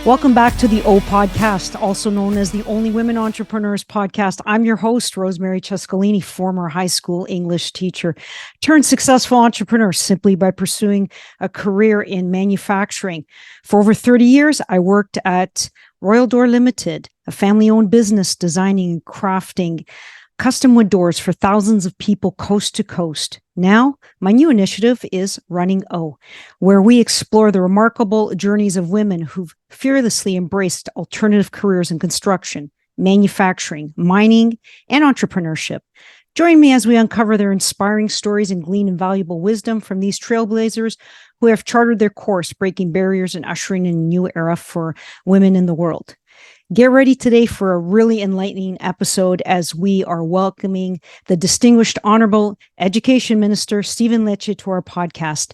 Welcome back to the O Podcast, also known as the Only Women Entrepreneurs Podcast. I'm your host, Rosemary Cescolini, former high school English teacher, turned successful entrepreneur simply by pursuing a career in manufacturing. For over 30 years, I worked at Royal Door Limited, a family-owned business designing and crafting custom wood doors for thousands of people coast to coast. Now, my new initiative is Running O, where we explore the remarkable journeys of women who've fearlessly embraced alternative careers in construction, manufacturing, mining, and entrepreneurship. Join me as we uncover their inspiring stories and glean invaluable wisdom from these trailblazers who have charted their course, breaking barriers and ushering in a new era for women in the world. Get ready today for a really enlightening episode as we are welcoming the distinguished Honorable Education Minister, Stephen.lecce, to our podcast.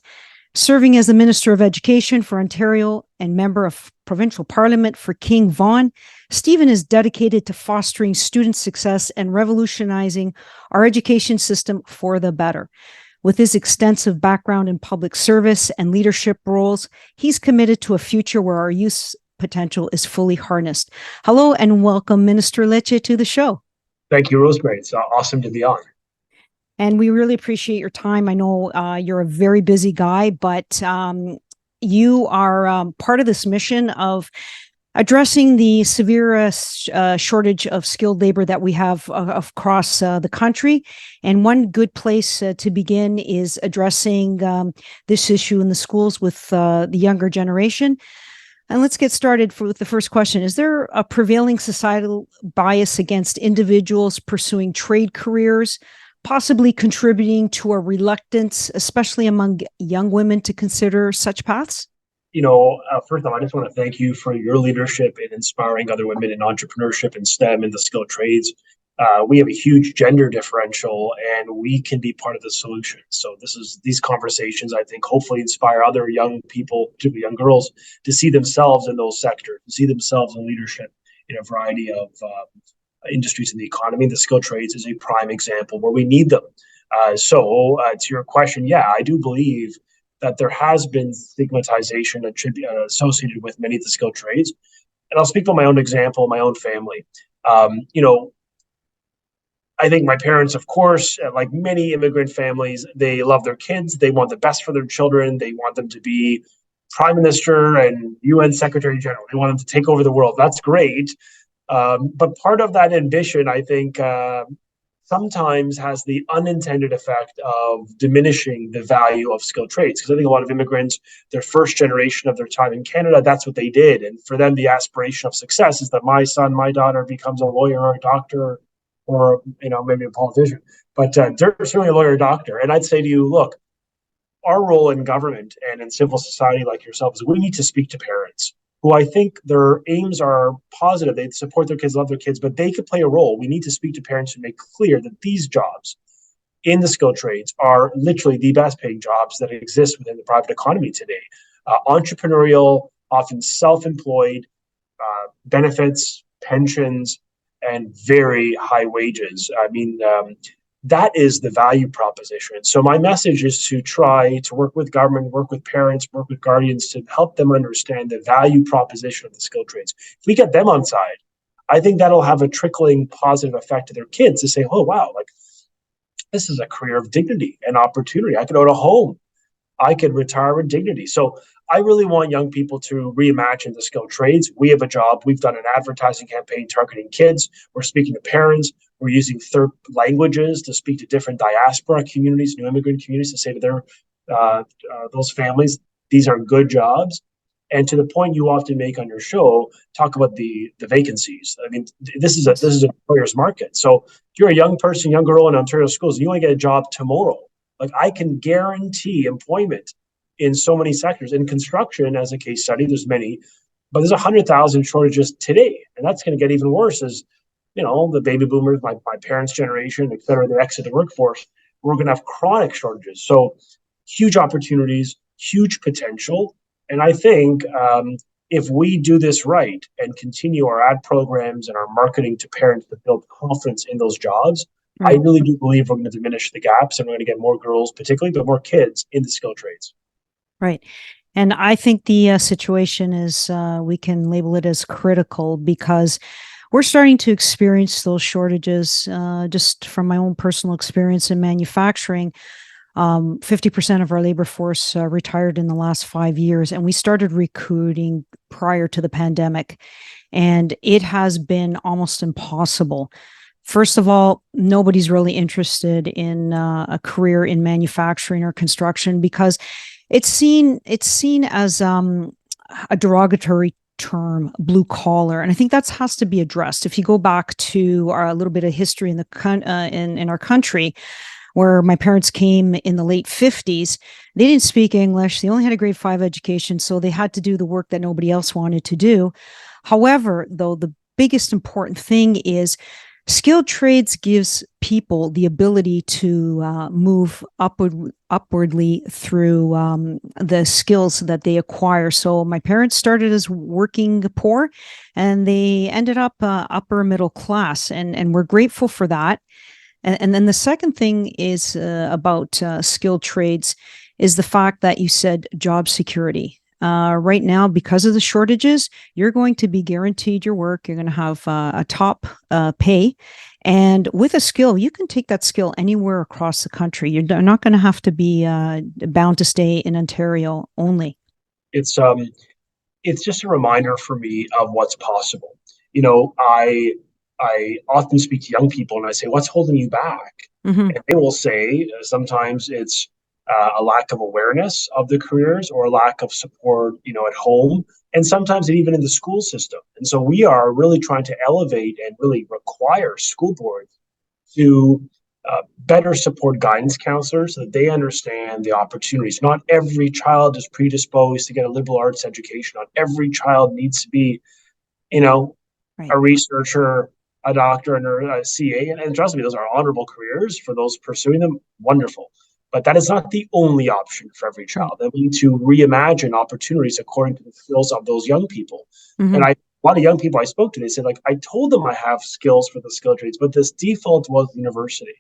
Serving as the Minister of Education for Ontario and member of Provincial Parliament for King Vaughan, Stephen is dedicated to fostering student success and revolutionizing our education system for the better. With his extensive background in public service and leadership roles, he's committed to a future where our youth potential is fully harnessed. Hello and welcome, Minister Lecce, to the show. Thank you, Rosemary. It's awesome to be on. And we really appreciate your time. I know you're a very busy guy, but you are part of this mission of addressing the severe shortage of skilled labor that we have across the country. And one good place to begin is addressing this issue in the schools with the younger generation. And let's get started with the first question. Is there a prevailing societal bias against individuals pursuing trade careers, possibly contributing to a reluctance, especially among young women, to consider such paths? First of all, I just want to thank you for your leadership in inspiring other women in entrepreneurship and STEM and the skilled trades. We have a huge gender differential, and we can be part of the solution. So these conversations, I think, hopefully inspire other young people, particularly young girls, to see themselves in those sectors, to see themselves in leadership in a variety of industries in the economy. The skilled trades is a prime example where we need them. To your question, yeah, I do believe that there has been stigmatization associated with many of the skilled trades. And I'll speak from my own example, my own family. I think my parents, of course, like many immigrant families, they love their kids. They want the best for their children. They want them to be prime minister and UN secretary general. They want them to take over the world. That's great. But part of that ambition, I think, sometimes has the unintended effect of diminishing the value of skilled trades. Because I think a lot of immigrants, their first generation of their time in Canada, that's what they did. And for them, the aspiration of success is that my son, my daughter becomes a lawyer or a doctor, or maybe a politician, but they're certainly a lawyer or doctor. And I'd say to you, look, our role in government and in civil society like yourself is we need to speak to parents who I think their aims are positive. They support their kids, love their kids, but they could play a role. We need to speak to parents to make clear that these jobs in the skilled trades are literally the best paying jobs that exist within the private economy today. Entrepreneurial, often self-employed, benefits, pensions, and very high wages. I mean, that is the value proposition. So my message is to try to work with government, work with parents, work with guardians to help them understand the value proposition of the skilled trades. If we get them on side, I think that'll have a trickling positive effect to their kids to say, oh, wow, like this is a career of dignity and opportunity. I could own a home. I could retire with dignity. So I really want young people to reimagine the skilled trades. We have a job. We've done an advertising campaign targeting kids. We're speaking to parents. We're using third languages to speak to different diaspora communities, new immigrant communities, to say to their those families, these are good jobs. And to the point you often make on your show, talk about the vacancies. I mean, this is an employer's market. So if you're a young person, young girl in Ontario schools, and you want to get a job tomorrow, like I can guarantee employment in so many sectors. In construction, as a case study, there's many, but there's 100,000 shortages today. And that's going to get even worse as, the baby boomers, my parents' generation, et cetera, they exit the workforce. We're going to have chronic shortages. So huge opportunities, huge potential. And I think if we do this right and continue our ad programs and our marketing to parents to build confidence in those jobs, I really do believe we're going to diminish the gaps and we're going to get more girls, particularly, but more kids in the skilled trades. Right. And I think the situation is, we can label it as critical because we're starting to experience those shortages. Just from my own personal experience in manufacturing, 50% of our labor force retired in the last 5 years, and we started recruiting prior to the pandemic. And it has been almost impossible. First of all, nobody's really interested in a career in manufacturing or construction because it's seen as a derogatory term, blue collar, and I think that has to be addressed. If you go back to a little bit of history in in our country, where my parents came in the late 50s, they didn't speak English. They only had a grade 5 education, so they had to do the work that nobody else wanted to do. However, though, the biggest important thing is skilled trades gives people the ability to move upwardly through the skills that they acquire. So my parents started as working poor, and they ended up upper middle class, and we're grateful for that. And then the second thing is about skilled trades is the fact that you said job security. Right now, because of the shortages, you're going to be guaranteed your work. You're going to have a top pay. And with a skill, you can take that skill anywhere across the country. You're not going to have to be bound to stay in Ontario only. It's just a reminder for me of what's possible. You know, I often speak to young people and I say, "What's holding you back?" Mm-hmm. And they will say sometimes it's a lack of awareness of the careers or a lack of support, at home, and sometimes even in the school system. And so we are really trying to elevate and really require school boards to better support guidance counselors so that they understand the opportunities. Not every child is predisposed to get a liberal arts education. Not every child needs to be, you know, Right. a researcher, a doctor, and a CA. And trust me, those are honorable careers for those pursuing them. Wonderful. But that is not the only option for every Right. child. And we need to reimagine opportunities according to the skills of those young people. Mm-hmm. And a lot of young people I spoke to, they said, like, I told them I have skills for the skill trades, but this default was university.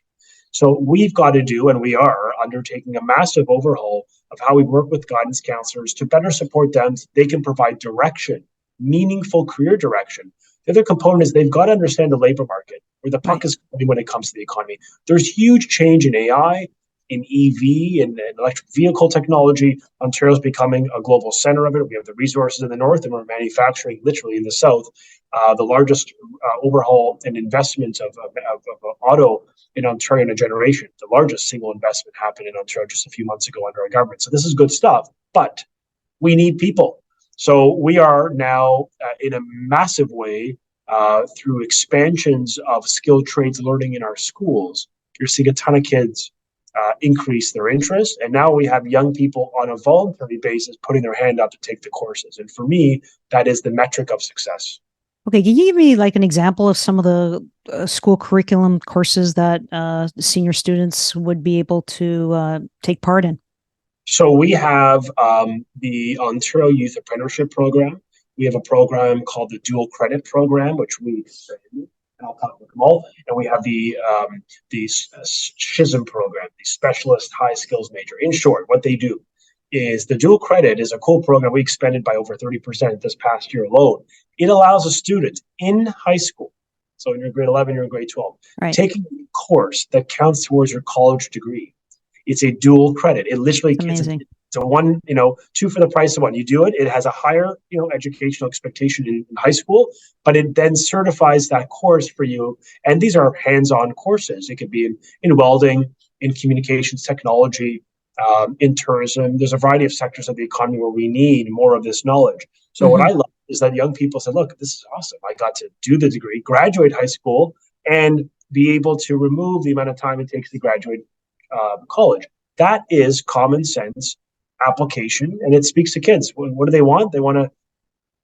So we've got to do, and we are undertaking a massive overhaul of how we work with guidance counselors to better support them so they can provide direction, meaningful career direction. The other component is they've got to understand the labor market, where the puck Right. is going when it comes to the economy. There's huge change in AI, in EV, and electric vehicle technology. Ontario's becoming a global center of it. We have the resources in the north, and we're manufacturing literally in the south. The largest overhaul and investment of auto in Ontario in a generation. The largest single investment happened in Ontario just a few months ago under our government. So this is good stuff, but we need people. So we are now in a massive way through expansions of skilled trades learning in our schools. You're seeing a ton of kids increase their interest, and now we have young people on a voluntary basis putting their hand up to take the courses. And for me, that is the metric of success. Okay, can you give me like an example of some of the school curriculum courses that senior students would be able to take part in? So we have the Ontario Youth Apprenticeship Program. We have a program called the Dual Credit Program, which we and I'll talk about them all. And we have the SHISM program, the Specialist High Skills Major. In short, what they do is the dual credit is a cool program we expanded by over 30% this past year alone. It allows a student in high school, so in your grade 11, you're in grade 12, Right. taking a course that counts towards your college degree. It's a dual credit. It literally It's amazing. it's a one, two for the price of one. You do it. It has a higher, educational expectation in high school, but it then certifies that course for you. And these are hands-on courses. It could be in welding, in communications technology, in tourism. There's a variety of sectors of the economy where we need more of this knowledge. So what I love is that young people said, look, this is awesome. I got to do the degree, graduate high school, and be able to remove the amount of time it takes to graduate college. That is common sense application, and it speaks to kids. What do they want? They want a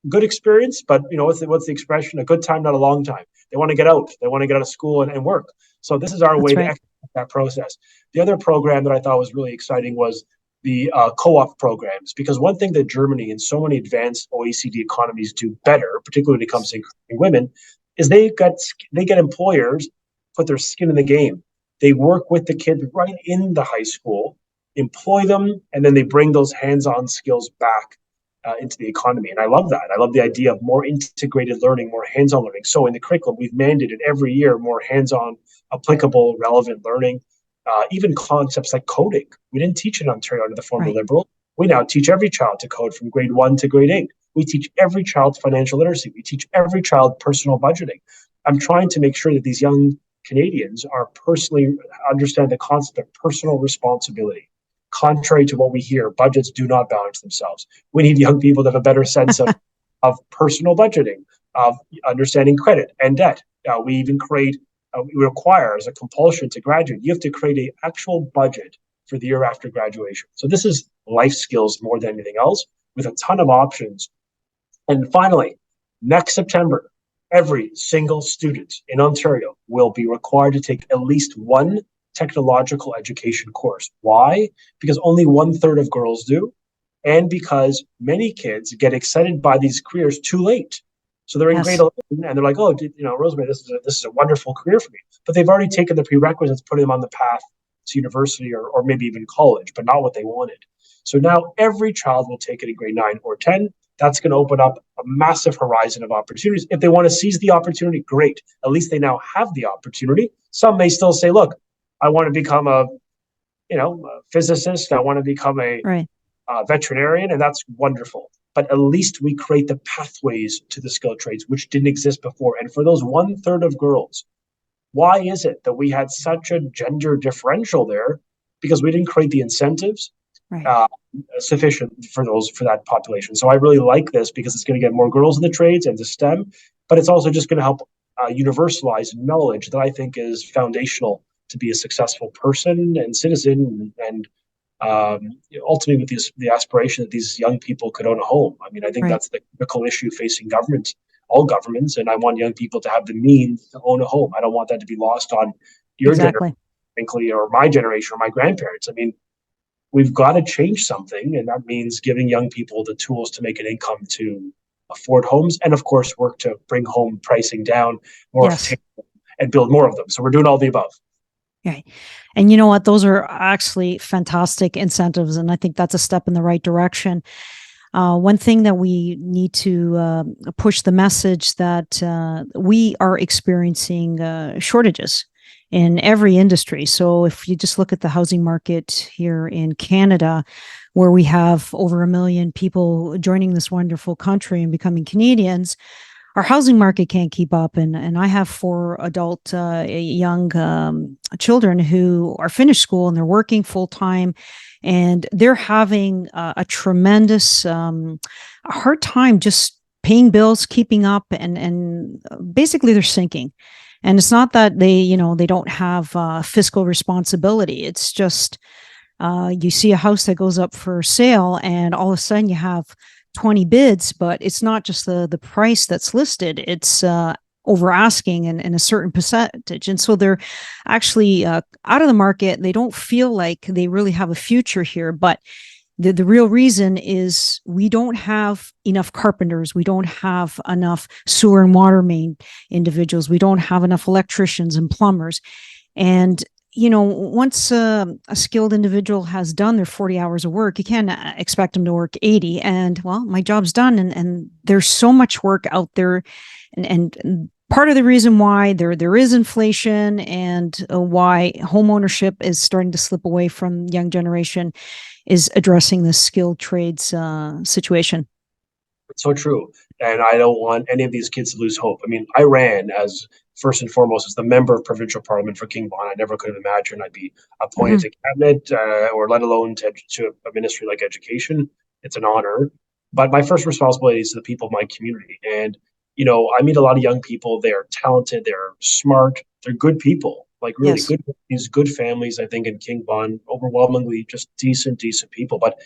good experience, but what's the expression? A good time, not a long time. They want to get out. They want to get out of school and work. So this is our That's way to right. expedite that process. The other program that I thought was really exciting was the co-op programs, because one thing that Germany and so many advanced OECD economies do better, particularly when it comes to increasing women, is they get employers put their skin in the game. They work with the kids right in the high school employ them, and then they bring those hands-on skills back into the economy. And I love that. I love the idea of more integrated learning, more hands-on learning. So in the curriculum, we've mandated every year more hands-on, applicable, relevant learning. Even concepts like coding. We didn't teach in Ontario under the former Liberal. We now teach every child to code from grade 1 to grade 8. We teach every child financial literacy. We teach every child personal budgeting. I'm trying to make sure that these young Canadians are personally understand the concept of personal responsibility. Contrary to what we hear, budgets do not balance themselves. We need young people to have a better sense of personal budgeting, of understanding credit and debt. We even create, we require as a compulsion to graduate, you have to create an actual budget for the year after graduation. So this is life skills more than anything else, with a ton of options. And finally, next September, every single student in Ontario will be required to take at least one technological education course. Why? Because only 1/3 of girls do, and because many kids get excited by these careers too late. So they're in grade 11 and they're like, oh, Rosemary, this is a wonderful career for me. But they've already taken the prerequisites, putting them on the path to university or maybe even college, but not what they wanted. So now every child will take it in grade 9 or 10. That's going to open up a massive horizon of opportunities. If they want to seize the opportunity, great. At least they now have the opportunity. Some may still say, look, I want to become a physicist. I want to become a veterinarian, and that's wonderful. But at least we create the pathways to the skilled trades, which didn't exist before. And for those 1/3 of girls, why is it that we had such a gender differential there? Because we didn't create the incentives sufficient for that population. So I really like this because it's going to get more girls in the trades and to STEM, but it's also just going to help universalize knowledge that I think is foundational to be a successful person and citizen, and ultimately with the aspiration that these young people could own a home. I mean, I think that's the critical issue facing all governments, and I want young people to have the means to own a home. I don't want that to be lost on your generation, frankly, or my generation or my grandparents. I mean, we've got to change something, and that means giving young people the tools to make an income to afford homes, and of course work to bring home pricing down more and build more of them. So we're doing all the above. Right. And you know what? Those are actually fantastic incentives. And I think that's a step in the right direction. One thing that we need to push the message that we are experiencing shortages in every industry. So if you just look at the housing market here in Canada, where we have over 1 million people joining this wonderful country and becoming Canadians, our housing market can't keep up. And I have 4 adult young children who are finished school and they're working full time, and they're having a tremendous hard time just paying bills, keeping up, and basically they're sinking. And it's not that they don't have fiscal responsibility. It's just you see a house that goes up for sale and all of a sudden you have 20 bids, but it's not just the price that's listed. It's over asking and a certain percentage. And so they're actually out of the market. They don't feel like they really have a future here. But the real reason is we don't have enough carpenters. We don't have enough sewer and water main individuals. We don't have enough electricians and plumbers. And once a skilled individual has done their 40 hours of work, you can't expect them to work 80. And well, my job's done. And there's so much work out there. And part of the reason why there is inflation and why home ownership is starting to slip away from young generation is addressing this skilled trades situation. It's so true. And I don't want any of these kids to lose hope. I mean, I ran as first and foremost as the member of provincial parliament for King Vaughan. I never could have imagined I'd be appointed to cabinet or let alone to a ministry like education. It's an honor. But my first responsibility is to the people of my community. And, I meet a lot of young people. They're talented. They're smart. They're good people, like really good, these good families, I think, in King Vaughan, overwhelmingly just decent people. But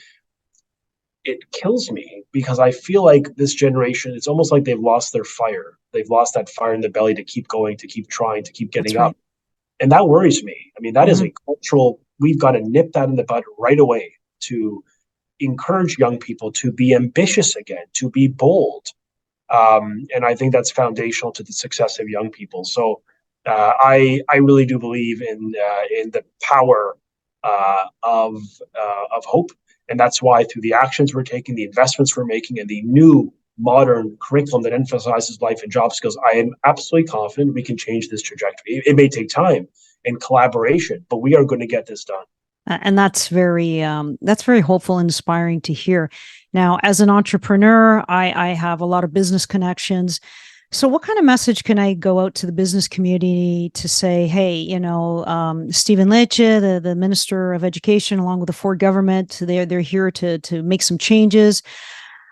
it kills me because I feel like this generation, it's almost like they've lost their fire. They've lost that fire in the belly to keep going, to keep trying, to keep getting up. And that worries me. I mean, that is a cultural, we've got to nip that in the bud right away to encourage young people to be ambitious again, to be bold. And I think that's foundational to the success of young people. So I really do believe in the power of hope. And that's why through the actions we're taking, the investments we're making, and the new modern curriculum that emphasizes life and job skills, I am absolutely confident we can change this trajectory. It may take time and collaboration, but we are going to get this done. And that's very hopeful and inspiring to hear. Now, as an entrepreneur, I have a lot of business connections. So what kind of message can I go out to the business community to say, hey, Stephen Lecce, the Minister of Education, along with the Ford government, they're here to make some changes.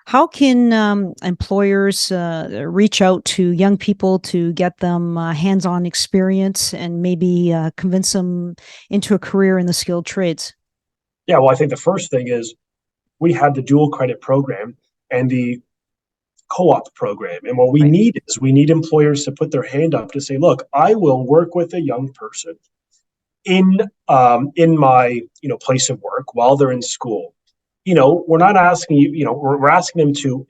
How can employers reach out to young people to get them hands-on experience and maybe convince them into a career in the skilled trades? Yeah, well, I think the first thing is we had the dual credit program and the co-op program. And what we Right. need is we need employers to put their hand up to say, look, I will work with a young person in my place of work while they're in school. We're not asking we're asking them to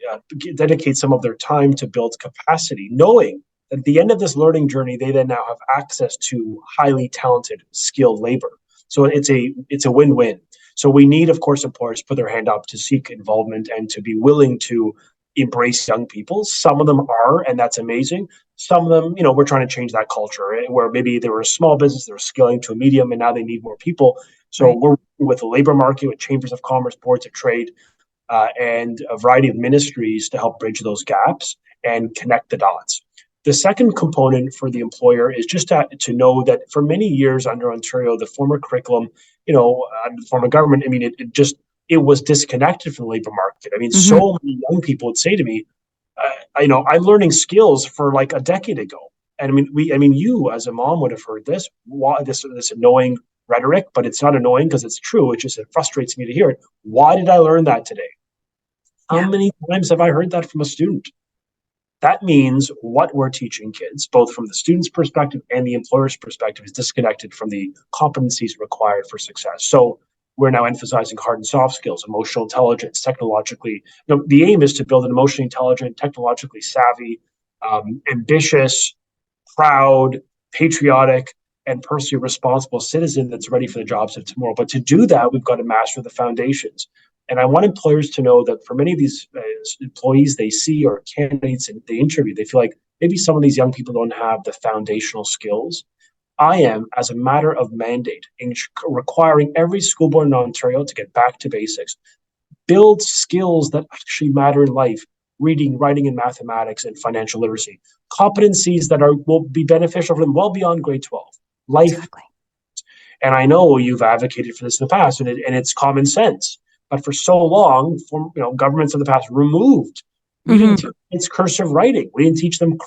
dedicate some of their time to build capacity, knowing that at the end of this learning journey, they then now have access to highly talented, skilled labor. So it's a win-win. So we need, of course, employers to put their hand up to seek involvement and to be willing to embrace young people. Some of them are, and that's amazing. Some of them, we're trying to change that culture where maybe they were a small business, they're scaling to a medium, and now they need more people. So Right. we're working with the labor market, with chambers of commerce, boards of trade, and a variety of ministries to help bridge those gaps and connect the dots. The second component for the employer is just to know that for many years under Ontario, the former curriculum, under the former government, I mean, it was disconnected from the labor market. I mean, Mm-hmm. so many young people would say to me, I'm learning skills for like a decade ago. And you as a mom would have heard this, this annoying rhetoric, but it's not annoying because it's true. It frustrates me to hear it. Why did I learn that today? How Yeah. many times have I heard that from a student? That means what we're teaching kids, both from the student's perspective and the employer's perspective, is disconnected from the competencies required for success. So we're now emphasizing hard and soft skills, emotional intelligence, technologically. The aim is to build an emotionally intelligent, technologically savvy, ambitious, proud, patriotic, and personally responsible citizen that's ready for the jobs of tomorrow. But to do that, we've got to master the foundations. And I want employers to know that for many of these employees they see or candidates they interview, they feel like maybe some of these young people don't have the foundational skills. I am, as a matter of mandate, requiring every school board in Ontario to get back to basics, build skills that actually matter in life: reading, writing, and mathematics, and financial literacy, competencies that will be beneficial for them well beyond grade 12. Life. Exactly. And I know you've advocated for this in the past, and it's common sense. But for so long, governments of the past removed. We didn't teach kids cursive writing. We didn't teach them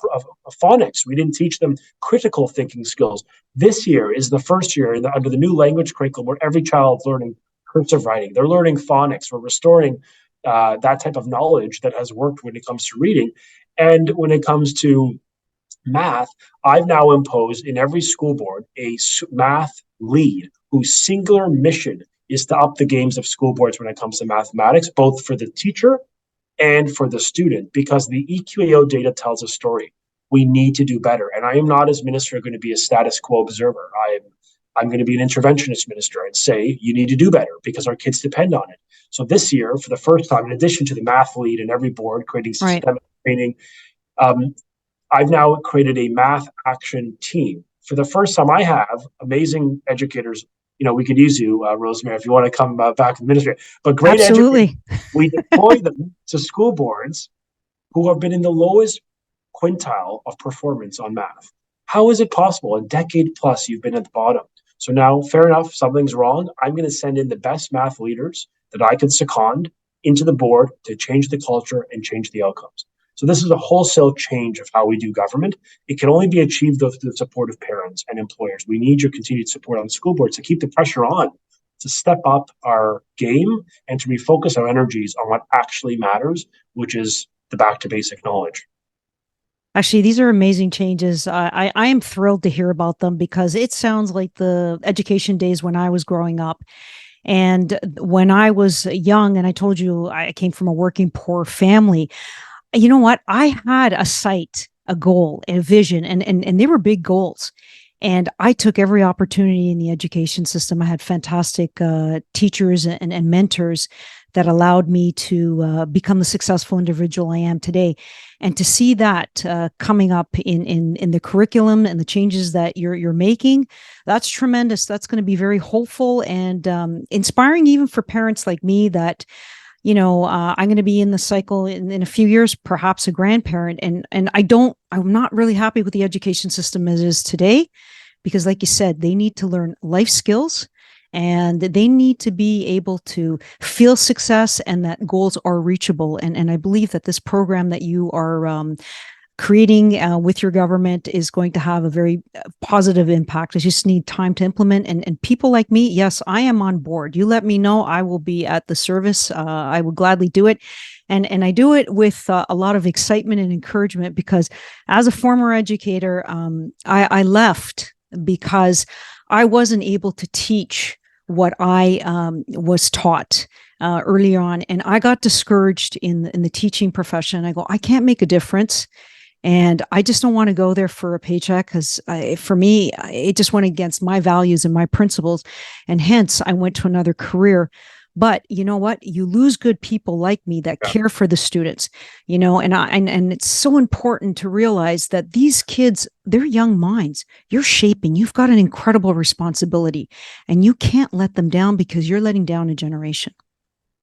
phonics. We didn't teach them critical thinking skills. This year is the first year under the new language curriculum where every child's learning cursive writing. They're learning phonics. We're restoring that type of knowledge that has worked when it comes to reading. And when it comes to math, I've now imposed in every school board a math lead whose singular mission is to up the games of school boards when it comes to mathematics, both for the teacher and for the student, because the EQAO data tells a story. We need to do better. And I am not, as minister, going to be a status quo observer. I'm going to be an interventionist minister and say, you need to do better because our kids depend on it. So this year, for the first time, in addition to the math lead in every board, creating Right. systemic training, I've now created a math action team. For the first time, I have amazing educators. We could use you, Rosemary, if you want to come back to the ministry. But great Absolutely. educators, we deploy them to school boards who have been in the lowest quintile of performance on math. How is it possible? A decade plus, you've been at the bottom. So now, fair enough, something's wrong. I'm going to send in the best math leaders that I could second into the board to change the culture and change the outcomes. So this is a wholesale change of how we do government. It can only be achieved with the support of parents and employers. We need your continued support on school boards to keep the pressure on, to step up our game and to refocus our energies on what actually matters, which is the back to basic knowledge. Actually, these are amazing changes. I am thrilled to hear about them because it sounds like the education days when I was growing up. And when I was young, and I told you I came from a working poor family, you know what? I had a sight, a goal, a vision, and they were big goals. And I took every opportunity in the education system. I had fantastic teachers and mentors that allowed me to become the successful individual I am today. And to see that coming up in the curriculum and the changes that you're making, that's tremendous. That's going to be very hopeful and inspiring, even for parents like me that, I'm going to be in the cycle in a few years, perhaps a grandparent. And I'm not really happy with the education system as it is today, because like you said, they need to learn life skills and they need to be able to feel success and that goals are reachable. And I believe that this program that you are creating with your government is going to have a very positive impact. I just need time to implement. And people like me, yes, I am on board. You let me know, I will be at the service. I will gladly do it. And I do it with a lot of excitement and encouragement, because as a former educator, I left because I wasn't able to teach what I was taught early on. And I got discouraged in the teaching profession. I go, I can't make a difference. And I just don't want to go there for a paycheck, because for me, it just went against my values and my principles. And hence, I went to another career. But you know what? You lose good people like me that care for the students, and it's so important to realize that these kids, they're young minds. You're shaping. You've got an incredible responsibility, and you can't let them down, because you're letting down a generation.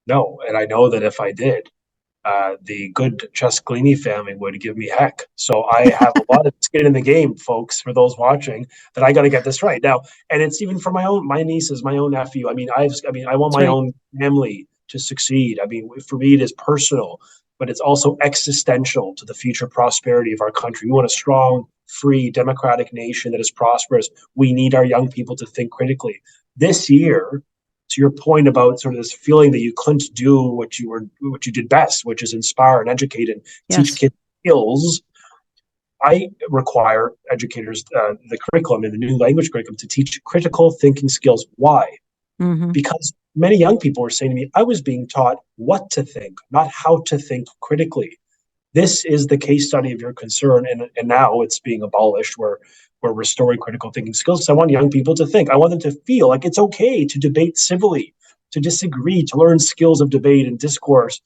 No, and I know that if I did, the good Cescolini family would give me heck. So I have a lot of skin in the game, folks, for those watching, that I got to get this right now. And it's even for my nieces, my own nephew. I want my own family to succeed. For me, it is personal, but it's also existential to the future prosperity of our country. We want a strong, free, democratic nation that is prosperous. We need our young people to think critically. This year, to your point about sort of this feeling that you couldn't do what you did best, which is inspire and educate and teach kids skills, I require educators, the curriculum in the new language curriculum, to teach critical thinking skills. Why? Mm-hmm. Because many young people were saying to me, I was being taught what to think, not how to think critically. This is the case study of your concern, and now it's being abolished. We're restoring critical thinking skills. So I want young people to think. I want them to feel like it's okay to debate civilly, to disagree, to learn skills of debate and discourse,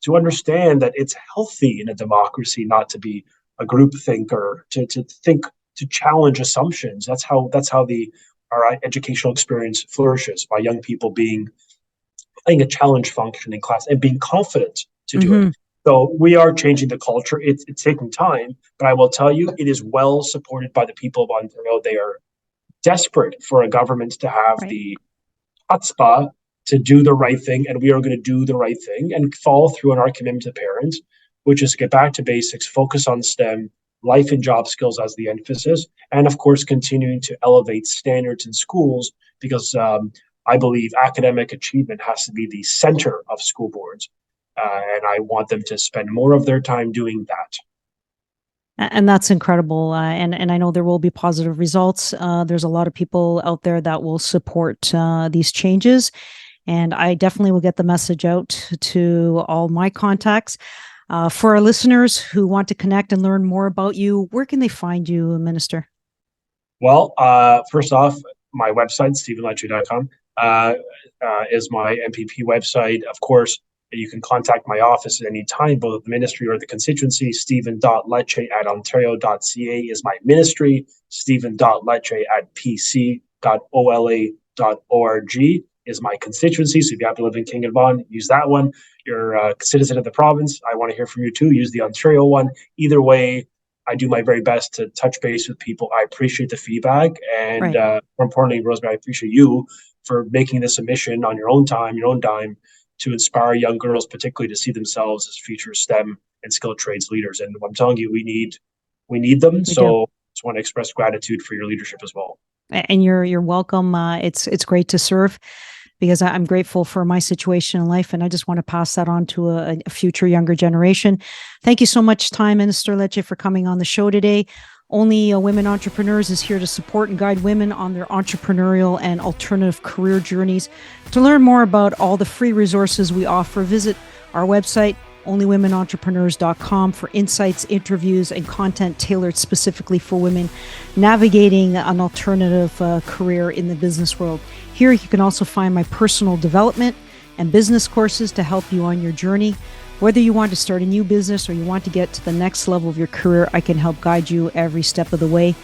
to understand that it's healthy in a democracy not to be a group thinker, to think, to challenge assumptions. That's how our educational experience flourishes, by young people playing a challenge function in class and being confident to do it. So we are changing the culture. It's taking time, but I will tell you, it is well supported by the people of Ontario. They are desperate for a government to have the chutzpah to do the right thing, and we are going to do the right thing and follow through on our commitment to parents, which is get back to basics, focus on STEM, life and job skills as the emphasis, and of course, continuing to elevate standards in schools, because I believe academic achievement has to be the center of school boards. And I want them to spend more of their time doing that. And that's incredible. And I know there will be positive results. There's a lot of people out there that will support these changes. And I definitely will get the message out to all my contacts. For our listeners who want to connect and learn more about you, where can they find you, Minister? Well, first off, my website, stephen.lecce.com, is my MPP website. Of course, you can contact my office at any time, both the ministry or the constituency. stephen.lecce at ontario.ca is my ministry. stephen.lecce at pc.ola.org is my constituency. So if you happen to live in King and Vaughan, use that one. You're a citizen of the province, I want to hear from you too. Use the Ontario one. Either way, I do my very best to touch base with people. I appreciate the feedback. And more importantly, Rosemary, I appreciate you for making this a mission on your own time, your own dime, to inspire young girls, particularly to see themselves as future STEM and skilled trades leaders. And I'm telling you, we need them. So just want to express gratitude for your leadership as well. And you're welcome. It's great to serve, because I'm grateful for my situation in life, and I just want to pass that on to a future younger generation. Thank you so much, Minister Lecce, for coming on the show today. Only Women Entrepreneurs is here to support and guide women on their entrepreneurial and alternative career journeys. To learn more about all the free resources we offer, visit our website, onlywomenentrepreneurs.com for insights, interviews, and content tailored specifically for women navigating an alternative career in the business world. Here you can also find my personal development and business courses to help you on your journey. Whether you want to start a new business or you want to get to the next level of your career, I can help guide you every step of the way.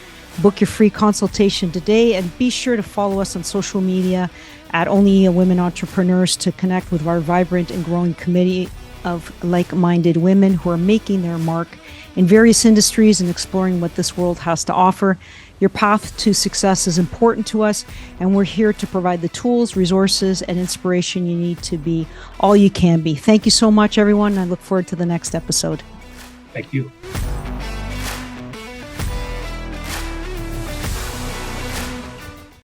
Book your free consultation today, and be sure to follow us on social media at Only Women Entrepreneurs to connect with our vibrant and growing community of like-minded women who are making their mark in various industries and exploring what this world has to offer. Your path to success is important to us, and we're here to provide the tools, resources, and inspiration you need to be all you can be. Thank you so much, everyone. I look forward to the next episode. Thank you.